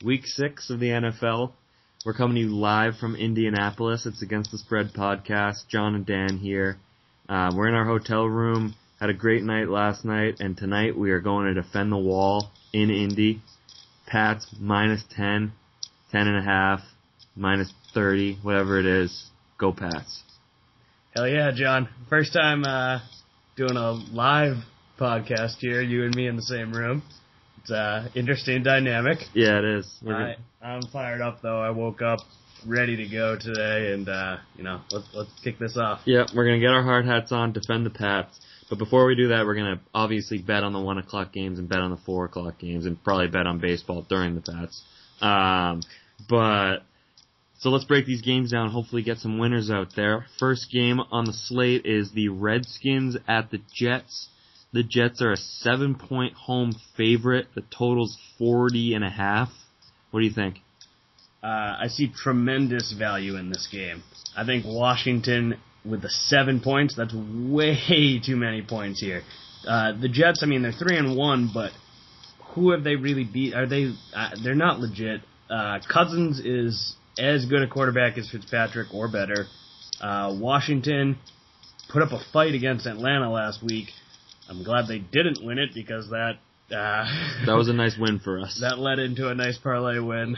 Week 6 of the NFL. We're coming to you live from Indianapolis. It's Against the Spread podcast. John and Dan here. We're in our hotel room. Had a great night last night, and tonight we are going to defend the wall in Indy. Pats -10, 10.5, -30, whatever it is. Go Pats. Hell yeah, John. First time doing a live podcast here, you and me in the same room. It's an interesting dynamic. Yeah, it is. I'm fired up, though. I woke up ready to go today, and, let's kick this off. Yeah, we're going to get our hard hats on, defend the Pats. But before we do that, we're going to obviously bet on the 1 o'clock games and bet on the 4 o'clock games and probably bet on baseball during the Pats. So let's break these games down, hopefully get some winners out there. First game on the slate is the Redskins at the Jets. The Jets are a 7-point home favorite. The total's 40.5. What do you think? I see tremendous value in this game. I think Washington, with the 7 points, that's way too many points here. The Jets, they're 3-1, but who have they really beat? They're not legit. Cousins is as good a quarterback as Fitzpatrick or better. Washington put up a fight against Atlanta last week. I'm glad they didn't win it because that was a nice win for us. That led into a nice parlay win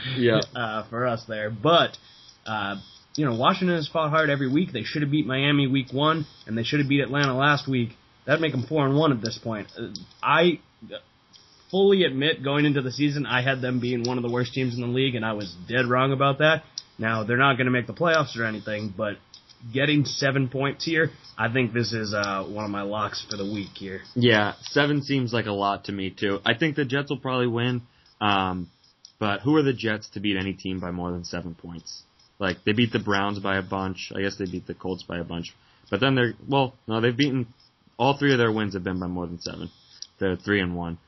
for us there. But Washington has fought hard every week. They should have beat Miami week 1, and they should have beat Atlanta last week. That'd make them 4-1 at this point. I fully admit going into the season I had them being one of the worst teams in the league, and I was dead wrong about that. Now, they're not going to make the playoffs or anything, but getting 7 points here, I think this is one of my locks for the week here. Yeah, 7 seems like a lot to me, too. I think the Jets will probably win, but who are the Jets to beat any team by more than 7 points? Like, they beat the Browns by a bunch. I guess they beat the Colts by a bunch. But then they've beaten, all 3 of their wins have been by more than 7. They're 3-1.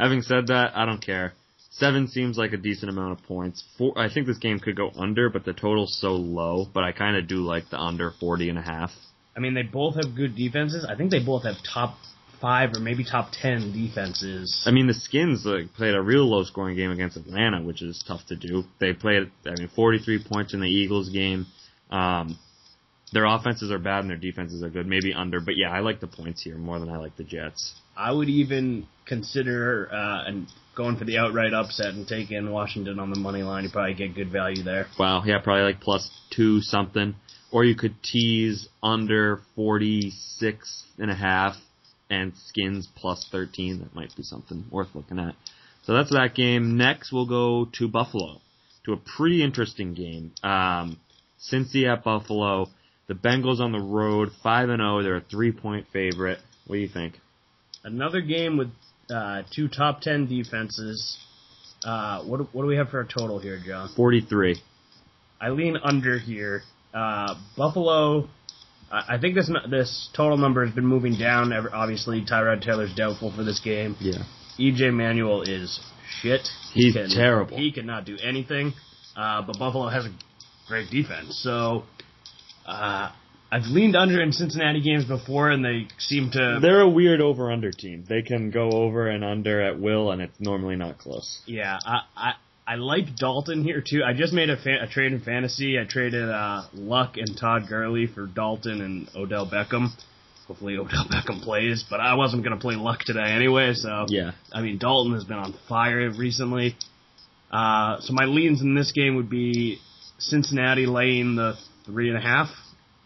Having said that, I don't care. 7 seems like a decent amount of points. I think this game could go under, but the total's so low. But I kind of do like the under 40.5. They both have good defenses. I think they both have top 5 or maybe top 10 defenses. The Skins played a real low-scoring game against Atlanta, which is tough to do. They played 43 points in the Eagles game. Their offenses are bad and their defenses are good. Maybe under, but yeah, I like the points here more than I like the Jets. I would even consider going for the outright upset and taking Washington on the money line. You probably get good value there. Wow, yeah, probably like +2 something. Or you could tease under 46.5 and Skins +13. That might be something worth looking at. So that's that game. Next, we'll go to Buffalo, to a pretty interesting game. Cincy at Buffalo. The Bengals on the road, 5-0. They're a 3-point favorite. What do you think? Another game with 2 top 10 defenses. What do we have for a total here, John? 43. I lean under here. Buffalo, I think this total number has been moving down. Obviously, Tyrod Taylor's doubtful for this game. Yeah. E.J. Manuel is shit. He's terrible. He cannot do anything. But Buffalo has a great defense. So I've leaned under in Cincinnati games before, and they seem to... They're a weird over-under team. They can go over and under at will, and it's normally not close. Yeah, I like Dalton here, too. I just made a trade in fantasy. I traded Luck and Todd Gurley for Dalton and Odell Beckham. Hopefully Odell Beckham plays, but I wasn't going to play Luck today anyway, so... Yeah. Dalton has been on fire recently. So my leans in this game would be Cincinnati laying the 3.5.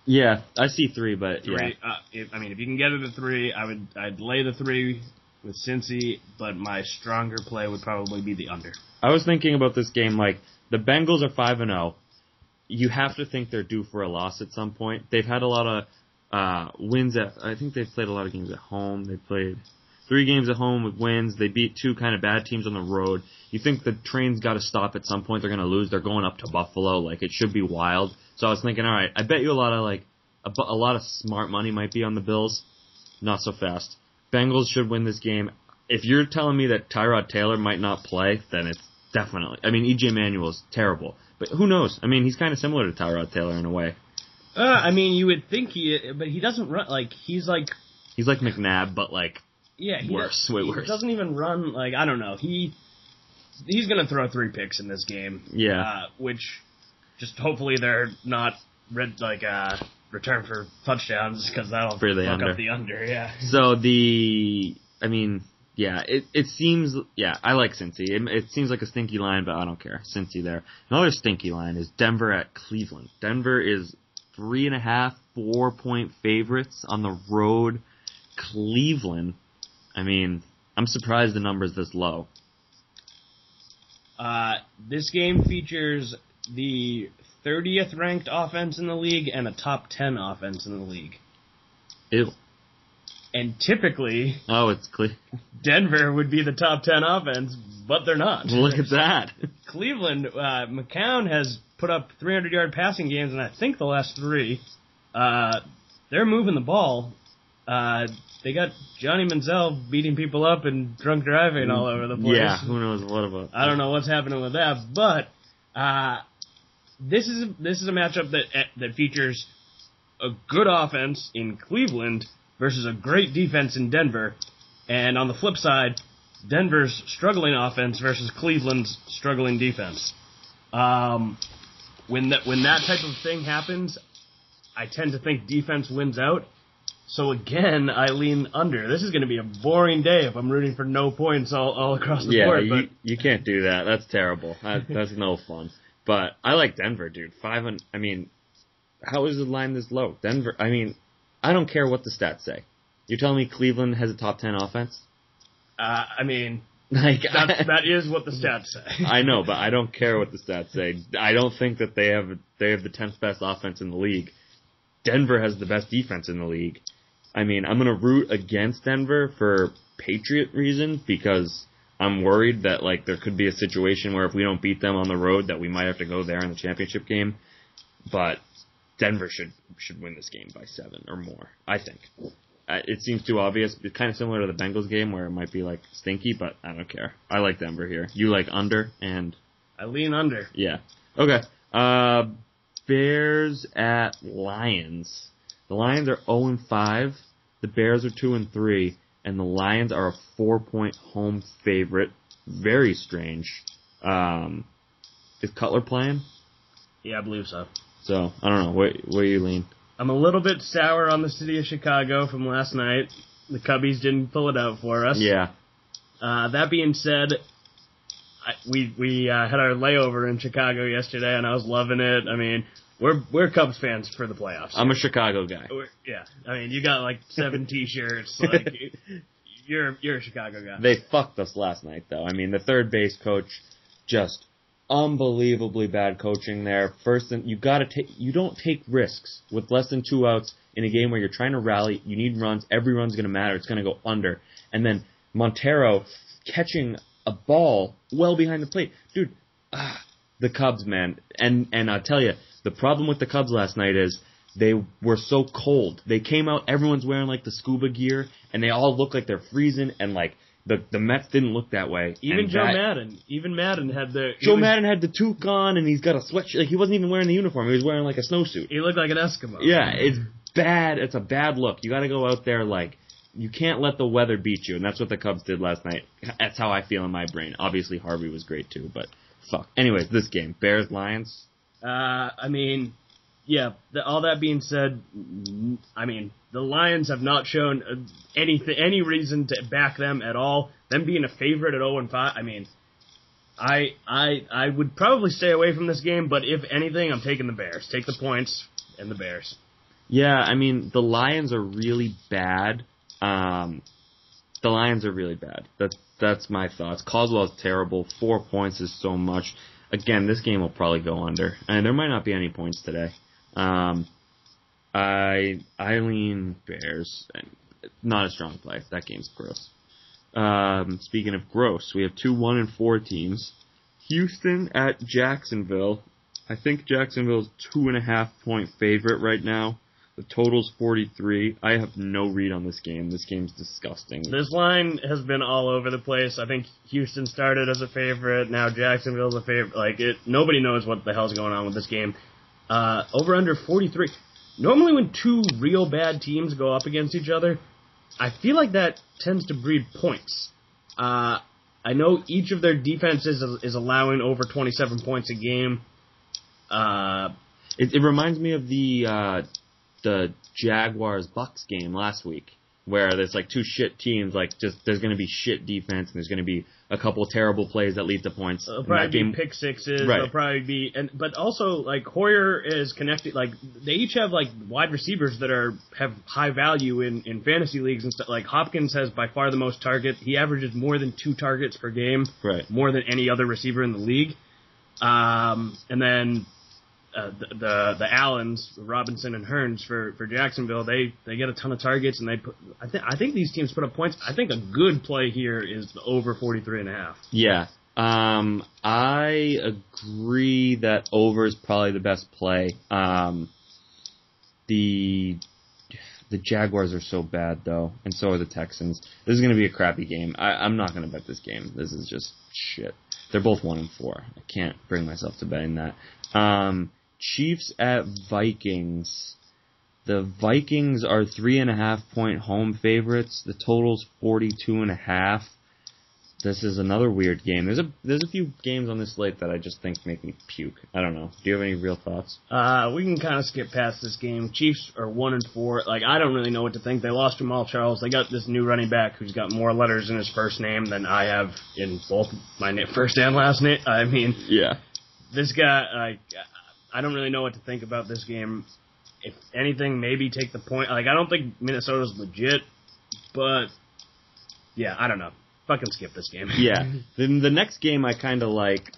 Yeah, I see 3, but 3. Yeah. If you can get it at 3, I'd lay the 3 with Cincy, but my stronger play would probably be the under. I was thinking about this game the Bengals are 5-0. You have to think they're due for a loss at some point. They've had a lot of wins I think they've played a lot of games at home. They played 3 games at home with wins. They beat 2 kind of bad teams on the road. You think the train's got to stop at some point. They're going to lose. They're going up to Buffalo. It should be wild. So I was thinking, all right, I bet you a lot of smart money might be on the Bills. Not so fast. Bengals should win this game. If you're telling me that Tyrod Taylor might not play, then it's definitely... E.J. Manuel's terrible. But who knows? He's kind of similar to Tyrod Taylor in a way. You would think but he doesn't run, he's like McNabb, but Yeah, worse, way worse. He doesn't even run, I don't know. he's going to throw 3 picks in this game. Yeah. Which, just hopefully they're not return for touchdowns, because that'll fuck up the under, yeah. So it seems, I like Cincy. It seems like a stinky line, but I don't care. Cincy there. Another stinky line is Denver at Cleveland. Denver is 3.5, 4-point favorites on the road. Cleveland, I'm surprised the number's this low. This game features the 30th ranked offense in the league and a top 10 offense in the league. Ew. And typically, it's clear. Denver would be the top 10 offense, but they're not. Look at that. Cleveland, McCown has put up 300-yard passing games, and I think the last 3. They're moving the ball. They got Johnny Manziel beating people up and drunk driving all over the place. Yeah, who knows what about that. I don't know what's happening with that, but this is a matchup that features a good offense in Cleveland versus a great defense in Denver, and on the flip side, Denver's struggling offense versus Cleveland's struggling defense. When that type of thing happens, I tend to think defense wins out. So again, I lean under. This is going to be a boring day if I'm rooting for no points all across the board. Yeah, you can't do that. That's terrible. That's no fun. But I like Denver, dude. How is the line this low? Denver, I don't care what the stats say. You're telling me Cleveland has a top 10 offense? That is what the stats say. I know, but I don't care what the stats say. I don't think that they have the 10th best offense in the league. Denver has the best defense in the league. I'm going to root against Denver for Patriot reason, because I'm worried that there could be a situation where if we don't beat them on the road that we might have to go there in the championship game. But Denver should win this game by 7 or more, I think. It seems too obvious. It's kind of similar to the Bengals game where it might be stinky, but I don't care. I like Denver here. You like under, and I lean under. Yeah. Okay. Bears at Lions. The Lions are 0-5. The Bears are 2-3, and the Lions are a 4-point home favorite. Very strange. Is Cutler playing? Yeah, I believe so. So, I don't know. Where you lean? I'm a little bit sour on the city of Chicago from last night. The Cubbies didn't pull it out for us. Yeah. That being said, we had our layover in Chicago yesterday, and I was loving it. We're Cubs fans for the playoffs. I'm a Chicago guy. You got 7 T-shirts. You're a Chicago guy. They fucked us last night, though. The third base coach just unbelievably bad coaching there. First, you don't take risks with less than 2 outs in a game where you're trying to rally. You need runs. Every run's going to matter. It's going to go under. And then Montero catching a ball well behind the plate. Dude, the Cubs, man. And I'll tell you, the problem with the Cubs last night is they were so cold. They came out, everyone's wearing the scuba gear, and they all look like they're freezing, and the Mets didn't look that way. Even Madden. Even Madden had the... Madden had the toque on, and he's got a sweatshirt. He wasn't even wearing the uniform. He was wearing a snowsuit. He looked like an Eskimo. Yeah, it's bad. It's a bad look. You got to go out there you can't let the weather beat you, and that's what the Cubs did last night. That's how I feel in my brain. Obviously, Harvey was great too, but fuck. Anyways, this game, Bears-Lions. All that being said, the Lions have not shown any reason to back them at all. Them being a favorite at 0-5, I would probably stay away from this game, but if anything, I'm taking the Bears. Take the points and the Bears. Yeah, the Lions are really bad. The Lions are really bad. That's my thoughts. Caldwell's terrible. 4 points is so much. Again, this game will probably go under, and there might not be any points today. I lean Bears. Not a strong play. That game's gross. Speaking of gross, we have 2 1-4 teams. Houston at Jacksonville. I think Jacksonville's 2.5-point favorite right now. The total's 43. I have no read on this game. This game's disgusting. This line has been all over the place. I think Houston started as a favorite. Now Jacksonville's a favorite. Nobody knows what the hell's going on with this game. Over under 43. Normally when 2 real bad teams go up against each other, I feel like that tends to breed points. I know each of their defenses is allowing over 27 points a game. It reminds me of the Jaguars-Bucks game last week, where there's like two shit teams, like just there's going to be shit defense and there's going to be a couple terrible plays that lead to points. There'll probably be pick sixes. Right. There'll probably be, but also like Hoyer is connected. Like they each have like wide receivers that have high value in fantasy leagues and stuff. Like Hopkins has by far the most targets. He averages more than 2 targets per game. Right. More than any other receiver in the league. And then. The Allens, Robinson and Hearns for Jacksonville, they get a ton of targets and I think these teams put up points. I think a good play here is over 43.5. Yeah. I agree that over is probably the best play. The Jaguars are so bad though, and so are the Texans. This is going to be a crappy game. I'm not going to bet this game. This is just shit. They're both 1-4. I can't bring myself to betting that. Chiefs at Vikings. The Vikings are 3.5-point home favorites. The total's 42.5. This is another weird game. There's a few games on this slate that I just think make me puke. I don't know. Do you have any real thoughts? We can kind of skip past this game. Chiefs are 1-4. Like I don't really know what to think. They lost Jamal Charles. They got this new running back who's got more letters in his first name than I have in both my first and last name. I mean, yeah. This guy, I don't really know what to think about this game. If anything, maybe take the point. Like, I don't think Minnesota's legit, but, yeah, I don't know. Fucking skip this game. Yeah. Then the next game I kind of like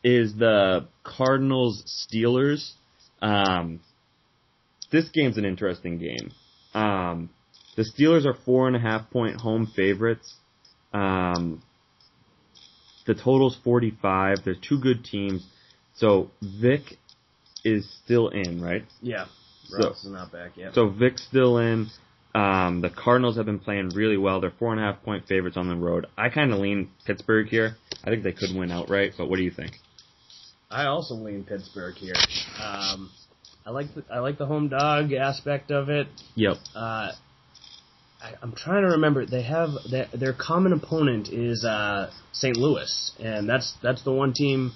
is the Cardinals-Steelers. This game's an interesting game. The Steelers are 4.5-point home favorites. The total's 45. They're two good teams. So Vic is still in, right? Yeah. Russ is not back yet. So Vic's still in. The Cardinals have been playing really well. They're 4.5-point favorites on the road. I kind of lean Pittsburgh here. I think they could win outright, but what do you think? I also lean Pittsburgh here. I like the home dog aspect of it. Yep. I'm trying to remember. They have their common opponent is St. Louis, and that's the one team.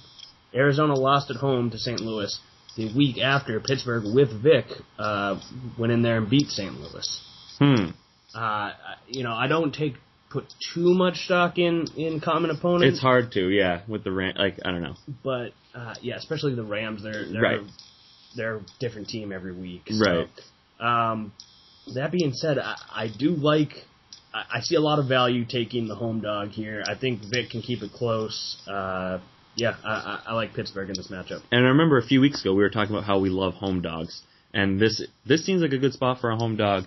Arizona lost at home to St. Louis the week after Pittsburgh with Vic went in there and beat St. Louis. I don't put too much stock in common opponents. It's hard to, yeah, with the Rams. Like I don't know, but yeah, especially the Rams. They're right. They're a different team every week. Right. So, that being said, I do like. I see a lot of value taking the home dog here. I think Vic can keep it close. I like Pittsburgh in this matchup. And I remember a few weeks ago we were talking about how we love home dogs, and this seems like a good spot for a home dog.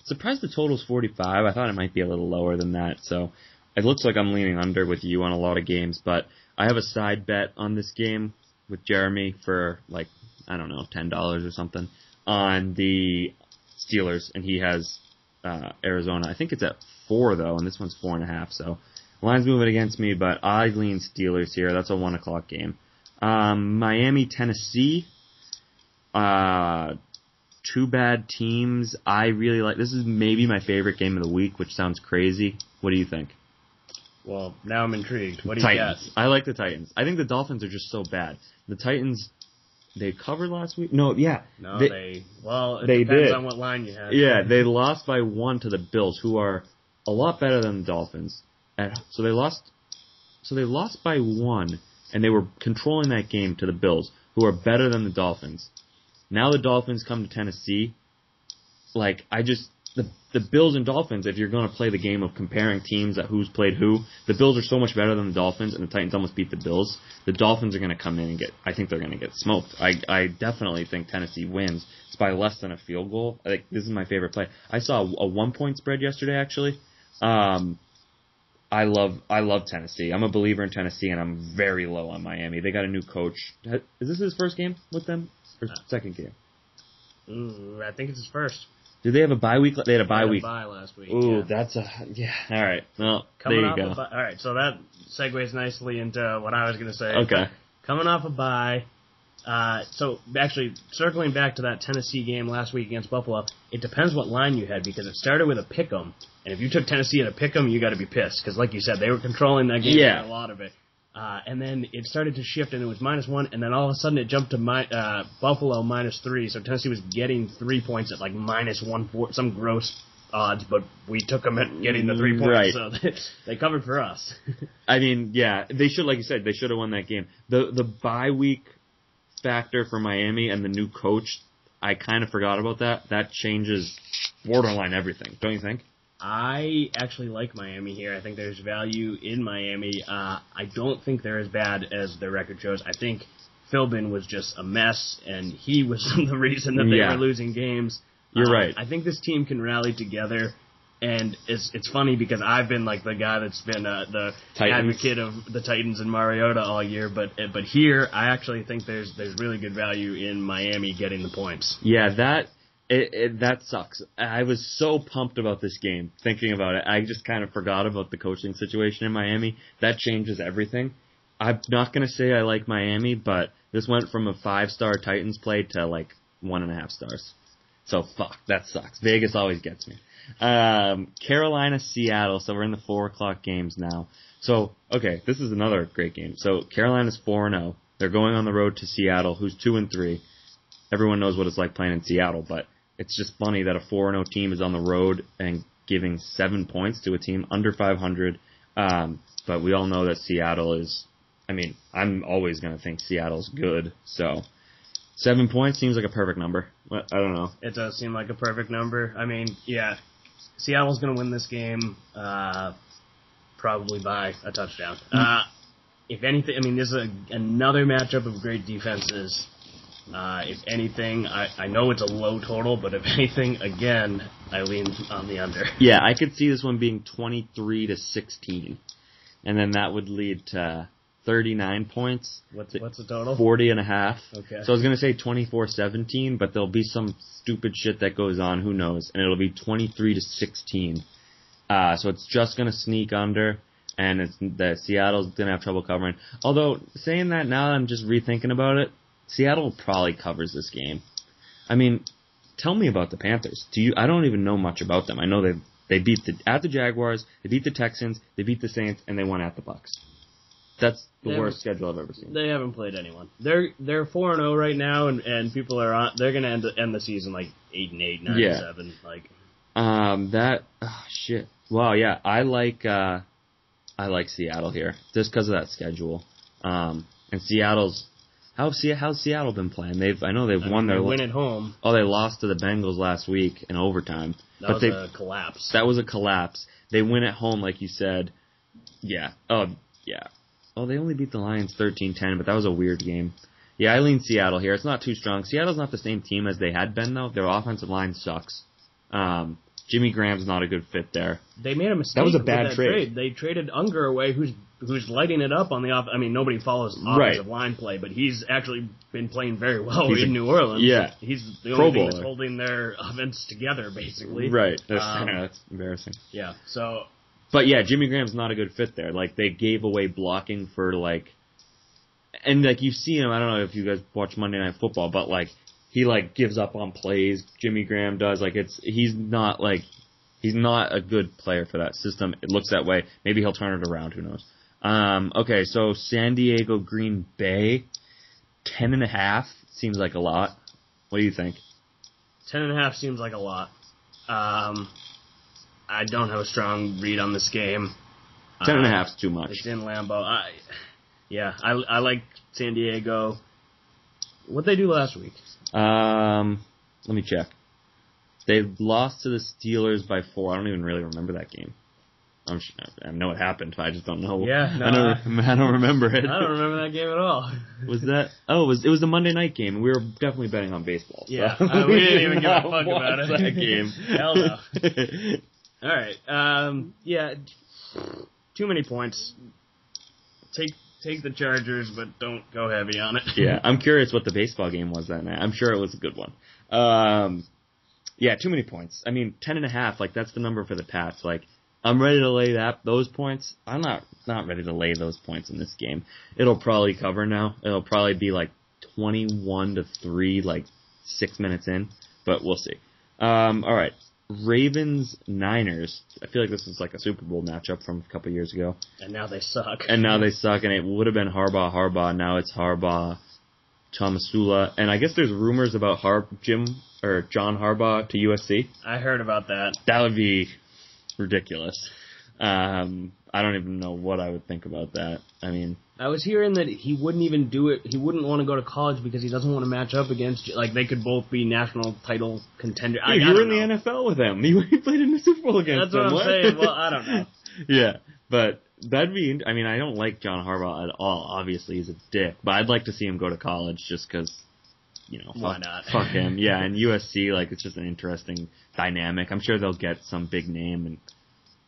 Surprised the total's 45. I thought it might be a little lower than that, so it looks like I'm leaning under with you on a lot of games. But I have a side bet on this game with Jeremy for like I don't know $10 or something on the Steelers, and he has Arizona. I think it's at 4 though, and this one's 4.5. So line's moving against me, but I lean Steelers here. That's a 1:00 game. Miami, Tennessee. Two bad teams. I really like. This is maybe my favorite game of the week, which sounds crazy. What do you think? Well, now I'm intrigued. What do Titans. you got? I like the Titans. I think the Dolphins are just so bad. The Titans. They covered last week? No, yeah. No, it depends on what line you have. Yeah, they lost by 1 to the Bills, who are a lot better than the Dolphins. So they lost by 1, and they were controlling that game to the Bills, who are better than the Dolphins. Now the Dolphins come to Tennessee. Like, the Bills and Dolphins, if you're going to play the game of comparing teams at who's played who, the Bills are so much better than the Dolphins, and the Titans almost beat the Bills. The Dolphins are going to come in and I think they're going to get smoked. I definitely think Tennessee wins. It's by less than a field goal. I think this is my favorite play. I saw a 1-point spread yesterday, actually. I love Tennessee. I'm a believer in Tennessee, and I'm very low on Miami. They got a new coach. Is this his first game with them? Or second game? I think it's his first. Did they have a bye week? They had a bye week. Bye last week. Ooh, that's All right. Well, Coming there you go. All right, so that segues nicely into what I was going to say. Okay. Coming off a bye, So actually, circling back to that Tennessee game last week against Buffalo, it depends what line you had because it started with a pick'em, and if you took Tennessee at a pick'em, you got to be pissed because, like you said, they were controlling that game for a lot of it. And then it started to shift, and it was -1, and then all of a sudden it jumped to Buffalo -3, so Tennessee was getting 3 points at like -140, some gross odds, but we took them at getting the 3 points, so they covered for us. I mean, yeah, they should, like you said, they should have won that game. The bye week factor for Miami and the new coach, I kind of forgot about that. That changes borderline everything, don't you think? I actually like Miami here. I think there's value in Miami. I don't think they're as bad as their record shows. I think Philbin was just a mess, and he was the reason that they were losing games. You're right. I think this team can rally together, and it's funny because I've been like the guy that's been the advocate of the Titans and Mariota all year, but here I actually think there's really good value in Miami getting the points. Yeah, that sucks. I was so pumped about this game, thinking about it. I just kind of forgot about the coaching situation in Miami. That changes everything. I'm not going to say I like Miami, but this went from a 5-star Titans play to like 1.5 stars. So fuck, that sucks. Vegas always gets me. Carolina, Seattle, so we're in the 4 o'clock games now. So, okay, this is another great game. So Carolina's 4-0. They're going on the road to Seattle, who's 2-3. Everyone knows what it's like playing in Seattle, but it's just funny that a 4-0 team is on the road and giving 7 points to a team under 500. But we all know that Seattle is, I mean, I'm always going to think Seattle's good. So 7 points seems like a perfect number. I don't know. It does seem like a perfect number. I mean, yeah, Seattle's going to win this game probably by a touchdown. If anything, I mean, this is another matchup of great defenses. If anything, I know it's a low total, but if anything, again, I lean on the under. Yeah, I could see this one being 23-16, and then that would lead to 39 points. What's the total? 40.5. Okay. So I was going to say 24-17, but there'll be some stupid shit that goes on, who knows, and it'll be 23-16. So it's just going to sneak under, and Seattle's going to have trouble covering. Although, saying that now, I'm just rethinking about it. Seattle probably covers this game. I mean, tell me about the Panthers. I don't even know much about them. I know they beat at the Jaguars, they beat the Texans, they beat the Saints, and they won at the Bucs. That's the worst schedule I've ever seen. They haven't played anyone. They're 4-0 right now, and people are they're going to end the season like 8-8, 9-7. Like shit. Wow, yeah, I like Seattle here just because of that schedule. And Seattle's. How's Seattle been playing? I know they've won their win at home. Oh, they lost to the Bengals last week in overtime. That was a collapse. That was a collapse. They win at home, like you said. Yeah. Oh, yeah. Oh, they only beat the Lions 13-10, but that was a weird game. Yeah, I lean Seattle here. It's not too strong. Seattle's not the same team as they had been, though. Their offensive line sucks. Jimmy Graham's not a good fit there. They made a mistake. That was a bad trade. They traded Unger away, who's lighting it up on the off. I mean, nobody follows offensive line play, but he's actually been playing very well in New Orleans. Yeah, he's the only thing that's holding their offense together, basically. Right. That's embarrassing. Yeah. So. But yeah, Jimmy Graham's not a good fit there. Like they gave away blocking for and you see him. I don't know if you guys watch Monday Night Football, but he gives up on plays. Jimmy Graham does. He's not a good player for that system. It looks that way. Maybe he'll turn it around. Who knows? Okay, so San Diego, Green Bay, 10.5 seems like a lot. What do you think? 10.5 seems like a lot. I don't have a strong read on this game. 10.5 is too much. It's in Lambeau. I like San Diego. What'd they do last week? Let me check. They lost to the Steelers by 4. I don't even really remember that game. I know it happened. I just don't know. Yeah, no, I don't remember it. I don't remember that game at all. Was that? Oh, it was the Monday night game, and we were definitely betting on baseball. So. Yeah, we didn't even give a fuck about it. That game. Hell no. All right. Yeah. Too many points. Take the Chargers, but don't go heavy on it. Yeah, I'm curious what the baseball game was that night. I'm sure it was a good one. Yeah, too many points. I mean, 10.5. That's the number for the Pats. I'm ready to lay those points. I'm not ready to lay those points in this game. It'll probably cover now. It'll probably be 21-3, like 6 minutes in, but we'll see. All right. Ravens-Niners. I feel like this is like a Super Bowl matchup from a couple years ago. And now they suck. And it would have been Harbaugh. Now it's Harbaugh, Tomasula. And I guess there's rumors about John Harbaugh to USC. I heard about that. That would be ridiculous. I don't even know what I would think about that. I mean, I was hearing that he wouldn't even do it. He wouldn't want to go to college because he doesn't want to match up against, like, they could both be national title contenders. Yeah, you were in the NFL with him. He played in the Super Bowl against them. That's what I'm saying. Well, I don't know. Yeah, but that'd be, I mean, I don't like John Harbaugh at all. Obviously, he's a dick. But I'd like to see him go to college just because, why not? Fuck him. Yeah, and USC, like, it's just an interesting dynamic. I'm sure they'll get some big name, and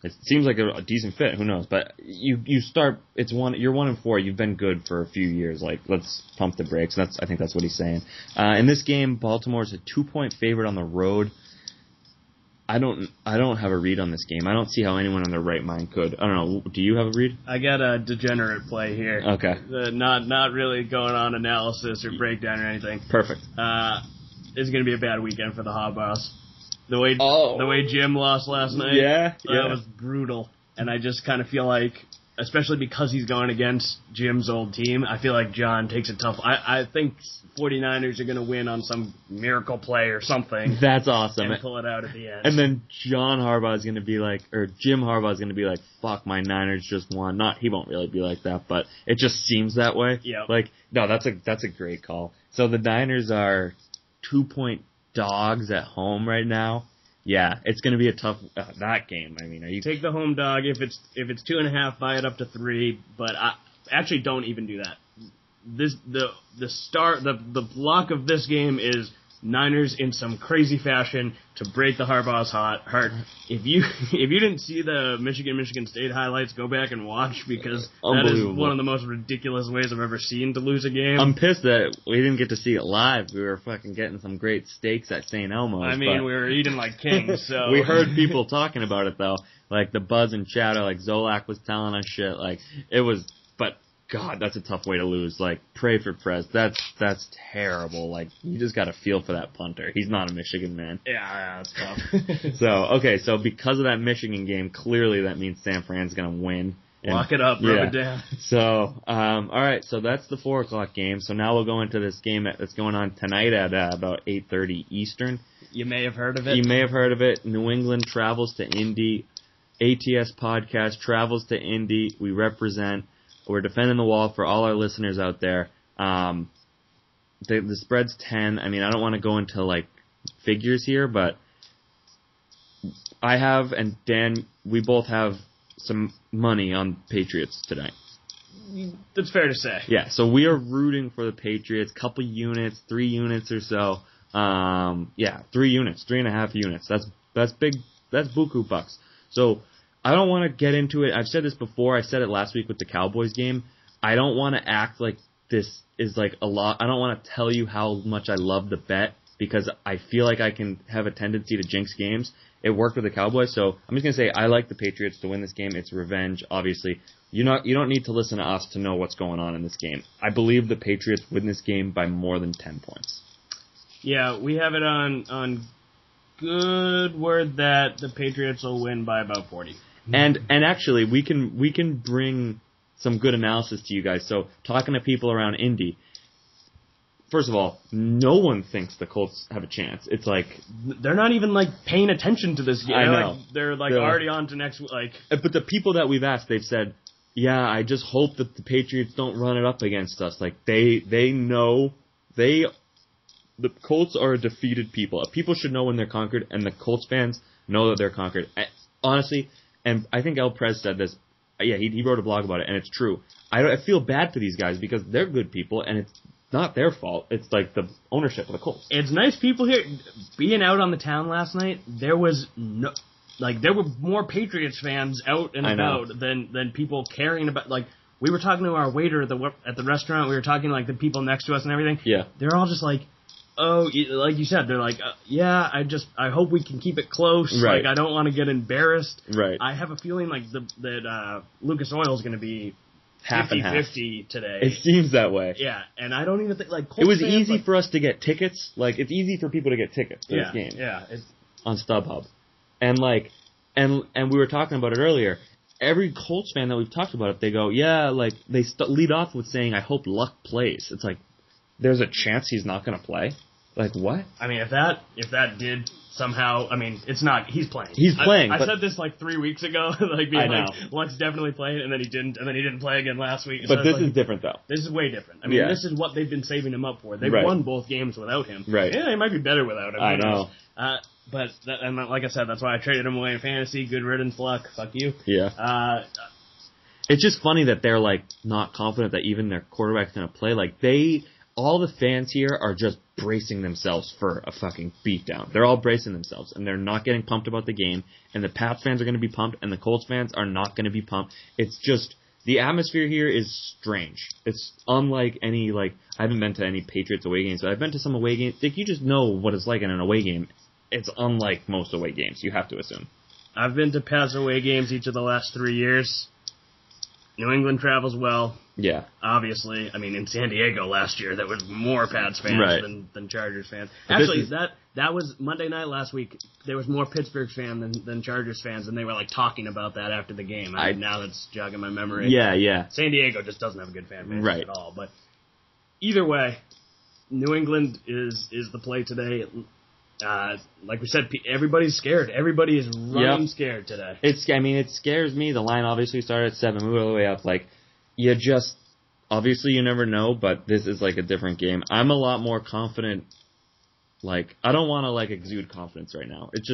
it seems like a decent fit. Who knows? But you start. You're 1-4. You've been good for a few years. Like, let's pump the brakes. I think that's what he's saying. In this game, Baltimore's a 2-point favorite on the road. I don't have a read on this game. I don't see how anyone in their right mind could. I don't know. Do you have a read? I got a degenerate play here. Okay. Not really going on analysis or breakdown or anything. Perfect. It's going to be a bad weekend for the Hobboss. The way Jim lost last night, that was brutal. And I just kind of feel like, especially because he's going against Jim's old team, I feel like John takes a tough. I think 49ers are going to win on some miracle play or something. That's awesome. And pull it out at the end. And then Jim Harbaugh is going to be like, fuck, my Niners just won. He won't really be like that, but it just seems that way. Yeah. Like, no, that's a great call. So the Niners are 2-point dogs at home right now. Yeah, it's going to be a tough that game. I mean, you take the home dog if it's 2.5, buy it up to 3. But I actually don't even do that. The block of this game is Niners in some crazy fashion to break the Harbaugh's heart. If you didn't see the Michigan State highlights, go back and watch, because that is one of the most ridiculous ways I've ever seen to lose a game. I'm pissed that we didn't get to see it live. We were fucking getting some great steaks at St. Elmo's. I mean, we were eating like kings. So we heard people talking about it though, like the buzz and chatter. Like Zolak was telling us shit. Like it was, but. God, that's a tough way to lose. Like, pray for Prez. That's terrible. Like, you just got to feel for that punter. He's not a Michigan man. Yeah, that's tough. So because of that Michigan game, clearly that means San Fran's going to win. Lock it up, rub it down. So, all right, so that's the 4 o'clock game. So now we'll go into this game that's going on tonight at about 8:30 Eastern. You may have heard of it. You may have heard of it. New England travels to Indy. ATS Podcast travels to Indy. We represent. We're defending the wall for all our listeners out there. The spread's 10. I mean, I don't want to go into, like, figures here, but I have, and Dan, we both have some money on Patriots tonight. That's fair to say. Yeah, so we are rooting for the Patriots. Couple units, 3 units or so. 3 units, 3.5 units. That's big. That's buku bucks. So I don't want to get into it. I've said this before. I said it last week with the Cowboys game. I don't want to act like this is like a lot. I don't want to tell you how much I love the bet, because I feel like I can have a tendency to jinx games. It worked with the Cowboys, so I'm just going to say I like the Patriots to win this game. It's revenge, obviously. You don't need to listen to us to know what's going on in this game. I believe the Patriots win this game by more than 10 points. Yeah, we have it on good word that the Patriots will win by about 40. And actually, we can bring some good analysis to you guys. So, talking to people around Indy, first of all, no one thinks the Colts have a chance. It's like they're not even like paying attention to this game. I know. They're already on to next week. But the people that we've asked, they've said, "Yeah, I just hope that the Patriots don't run it up against us." Like they know the Colts are a defeated people. People should know when they're conquered, and the Colts fans know that they're conquered. Honestly. And I think El Prez said this. Yeah, he wrote a blog about it, and it's true. I feel bad for these guys because they're good people, and it's not their fault. It's like the ownership of the Colts. It's nice people here. Being out on the town last night, there were more Patriots fans out and about than people caring about. Like, we were talking to our waiter at the restaurant. We were talking to, like, the people next to us and everything. Yeah, they're all just like, oh, like you said, they're like, I hope we can keep it close. Right. Like, I don't want to get embarrassed. Right. I have a feeling like that Lucas Oil is going to be half and half. 50-50 today. It seems that way. Yeah, and I don't even think, like, Colts it was fans, easy for us to get tickets. Like, it's easy for people to get tickets to this game. Yeah, on StubHub. And, like, and we were talking about it earlier. Every Colts fan that we've talked about it, they go, yeah, like, they lead off with saying, I hope Luck plays. It's like, there's a chance he's not going to play? Like, what? I mean, if that did somehow, I mean, it's not, he's playing. He's playing. I said this like 3 weeks ago, like being I know. like, Luck's definitely playing, and then he didn't play again last week. But this is different, though. This is way different. I mean, this is what they've been saving him up for. They've won both games without him. Right. Yeah, they might be better without him. I know. But, and like I said, that's why I traded him away in fantasy. Good riddance, Luck. Fuck you. Yeah. It's just funny that they're, like, not confident that even their quarterback's going to play. Like, all the fans here are just bracing themselves for a fucking beatdown. They're all bracing themselves, and they're not getting pumped about the game. And the Pats fans are going to be pumped, and the Colts fans are not going to be pumped. It's just, the atmosphere here is strange. It's unlike any, like, I haven't been to any Patriots away games, but I've been to some away games. Like, you just know what it's like in an away game. It's unlike most away games, you have to assume. I've been to Pats away games each of the last 3 years. New England travels well. Yeah. Obviously. I mean, in San Diego last year, there was more Pats fans than Chargers fans. Actually, that was Monday night last week. There was more Pittsburgh fans than Chargers fans, and they were, like, talking about that after the game. Now that's jogging my memory. Yeah. San Diego just doesn't have a good fan base at all. But either way, New England is the play today. Like we said, everybody's scared. Everybody is running scared today. It scares me. The line obviously started at 7, moved all the way up. Like, obviously you never know, but this is like a different game. I'm a lot more confident. Like, I don't want to, like, exude confidence right now. It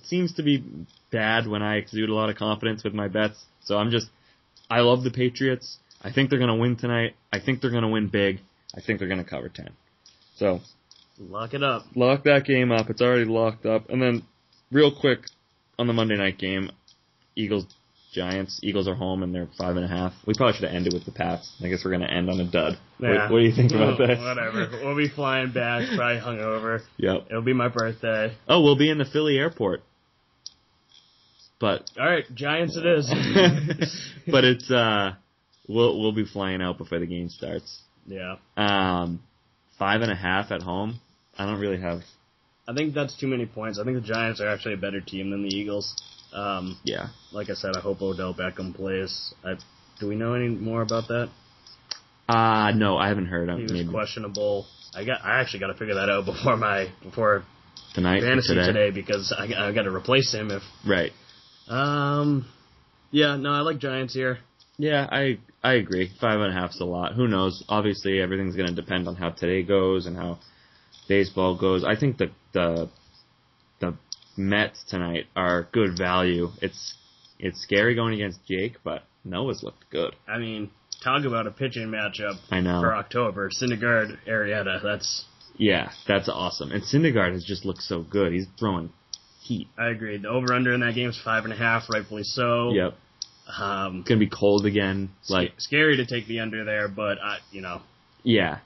seems to be bad when I exude a lot of confidence with my bets. So I love the Patriots. I think they're going to win tonight. I think they're going to win big. I think they're going to cover 10. So, lock it up. Lock that game up. It's already locked up. And then, real quick, on the Monday night game, Eagles-Giants. Eagles are home, and they're 5.5. We probably should have ended with the Pats. I guess we're going to end on a dud. Yeah. What do you think about this? Whatever. We'll be flying back, probably hungover. Yep. It'll be my birthday. Oh, we'll be in the Philly airport. But all right, Giants it is. But it's we'll be flying out before the game starts. Yeah. 5.5 at home. I don't really have. I think that's too many points. I think the Giants are actually a better team than the Eagles. Yeah. Like I said, I hope Odell Beckham plays. Do we know any more about that? No, I haven't heard. He was questionable. I actually got to figure that out before tonight fantasy today because I got to replace him if right. Yeah. No, I like Giants here. Yeah, I agree. 5.5's a lot. Who knows? Obviously, everything's going to depend on how today goes and how baseball goes. I think the Mets tonight are good value. It's scary going against Jake, but Noah's looked good. I mean, talk about a pitching matchup for October. Syndergaard, Arrieta, that's awesome. And Syndergaard has just looked so good. He's throwing heat. I agree. The over-under in that game is 5.5, rightfully so. Yep. It's going to be cold again. Scary to take the under there, but, yeah.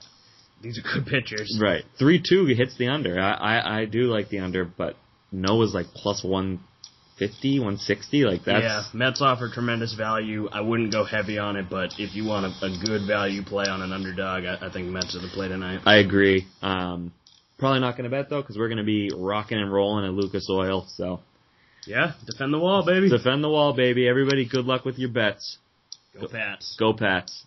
These are good pitchers. Right. 3-2 hits the under. I do like the under, but Noah's like plus 150, 160. Like that's. Yeah, Mets offer tremendous value. I wouldn't go heavy on it, but if you want a good value play on an underdog, I think Mets are the play tonight. I agree. Probably not going to bet, though, because we're going to be rocking and rolling at Lucas Oil, so. Yeah, defend the wall, baby. Defend the wall, baby. Everybody, good luck with your bets. Go Pats. Go Pats.